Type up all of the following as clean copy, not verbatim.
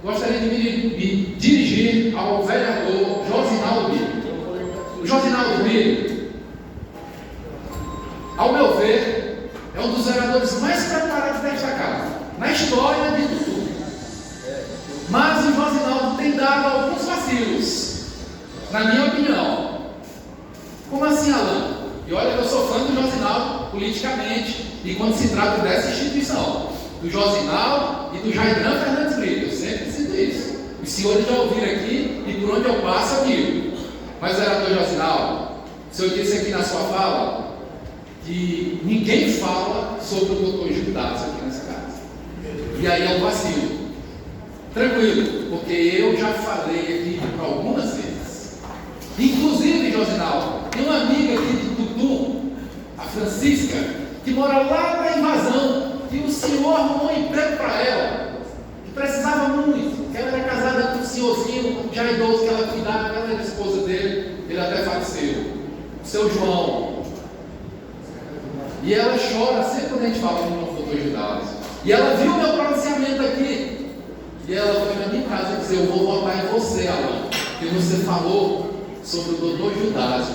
Gostaria de me dirigir ao vereador Josinaldo Brito. O Josinaldo Brito, ao meu ver, é um dos vereadores mais preparados desta casa, na história de tudo. Mas o Josinaldo tem dado alguns vacilos, na minha opinião. Como assim, Alan? E olha que eu sou fã do Josinaldo politicamente, e quando se trata dessa instituição, do Josinaldo e do Jaidran Fernandes Brito, eu sempre cito isso. Os senhores já ouviram aqui, e por onde eu passo eu digo. Mas, vereador Josinaldo, o senhor disse aqui na sua fala que ninguém fala sobre o doutor Gildas aqui nessa casa. E aí é um vacilo. Tranquilo, porque eu já falei aqui algumas vezes. Inclusive, Josinaldo, tem uma amiga aqui de Tutum, a Francisca, que mora lá na Invasão, que o senhor arrumou um emprego para ela, que precisava muito, que ela era casada com um senhorzinho já idoso que ela cuidava, ela era esposa dele, ele até faleceu, o seu João. E ela chora sempre quando a gente fala no doutor Gildas. E ela viu o meu pronunciamento aqui, e ela foi na minha casa dizer: eu vou votar em você, Alan, porque você falou sobre o doutor Gildas,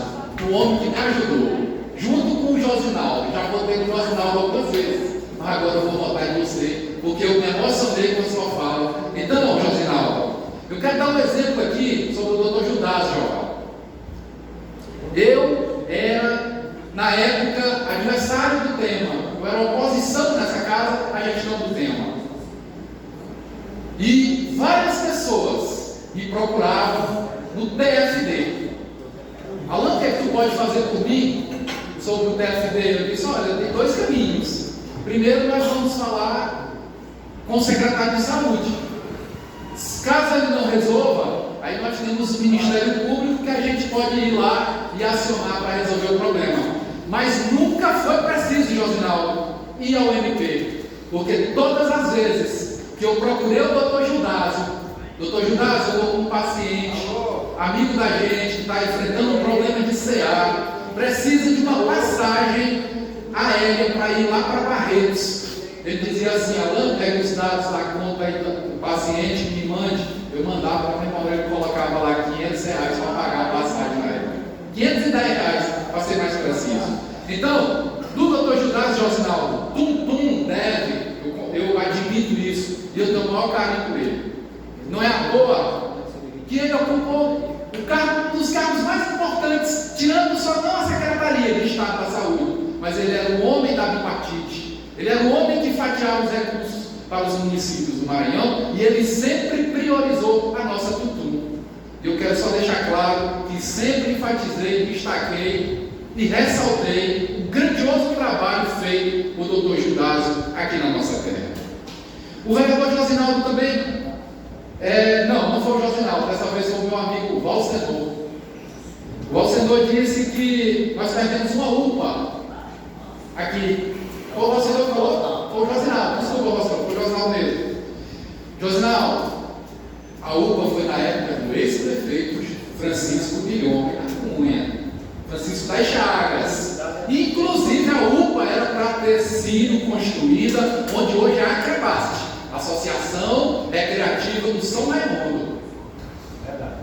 o homem que me ajudou, junto com o Josinaldo. Já votei no Josinaldo algumas vezes, mas agora eu vou votar em você, porque eu me emocionei com a sua fala. Então, Josinaldo, eu quero dar um exemplo aqui sobre o doutor Gildas, João. Eu era, na época, adversário do tema, eu era oposição nessa casa à gestão do tema. E várias pessoas me procuravam no TFD. Alan, o que é que tu pode fazer por mim sobre o TFD? Eu disse: olha, tem dois caminhos. Primeiro, nós vamos falar com o secretário de saúde. Caso ele não resolva, aí nós temos o Ministério Público que a gente pode ir lá e acionar para resolver o problema. Mas nunca foi preciso, Josinaldo, ir ao MP, porque todas as vezes que eu procurei o doutor Gildas, eu estou com um paciente, amigo da gente, que está enfrentando um problema de CA, precisa de uma passagem aérea para ir lá para Barretos. Ele dizia assim: Alan, pega os dados da conta aí do paciente, me mande. Eu mandava para a memória, ele colocava lá R$500 para pagar a passagem aérea. R$510, para ser mais preciso. Então, do doutor Gildas, Josinaldo, deve, eu admito isso, e eu tenho o maior carinho por ele. Não é à toa que ele ocupou um dos cargos mais importantes, tirando só não a Secretaria de Estado da Saúde, mas ele era o homem da bipartite, ele era o homem que fatiava os recursos para os municípios do Maranhão, e ele sempre priorizou a nossa Tutum. Eu quero só deixar claro que sempre enfatizei, destaquei e ressaltei o grandioso trabalho feito por doutor Gildas aqui na nossa terra. O vereador Josinaldo também, não foi o Josinaldo, dessa vez foi o meu amigo Valsenor. O Valsenor disse que nós perdemos uma UPA aqui. Foi o Valsenor que falou? Foi o Josinaldo, desculpa, Valsenor, foi o Josinaldo mesmo. Josinaldo, a UPA foi na época do ex-prefeito Francisco Bilhon da Cunha, Francisco das Chagas. Inclusive a UPA era para ter sido construída onde hoje é a Crebaste, Associação Recreativa do São Raimundo.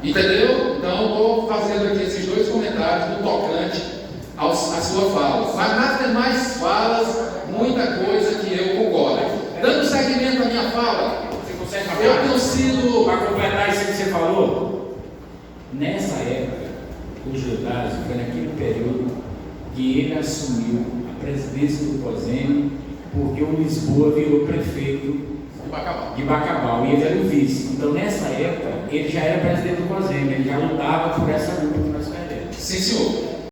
Entendeu? Então eu estou fazendo aqui esses dois comentários no tocante à sua fala. Mas nas demais falas, muita coisa que eu concordo. Dando seguimento à minha fala, eu tenho sido... Para completar isso que você falou, nessa época, o Gildas foi naquele período que ele assumiu a presidência do COSEM, porque o Lisboa virou prefeito de Bacabal e ele era o vice. Então nessa época ele já era presidente do COSEM, ele já lutava por essa luta que nós perdemos. Sim, senhor.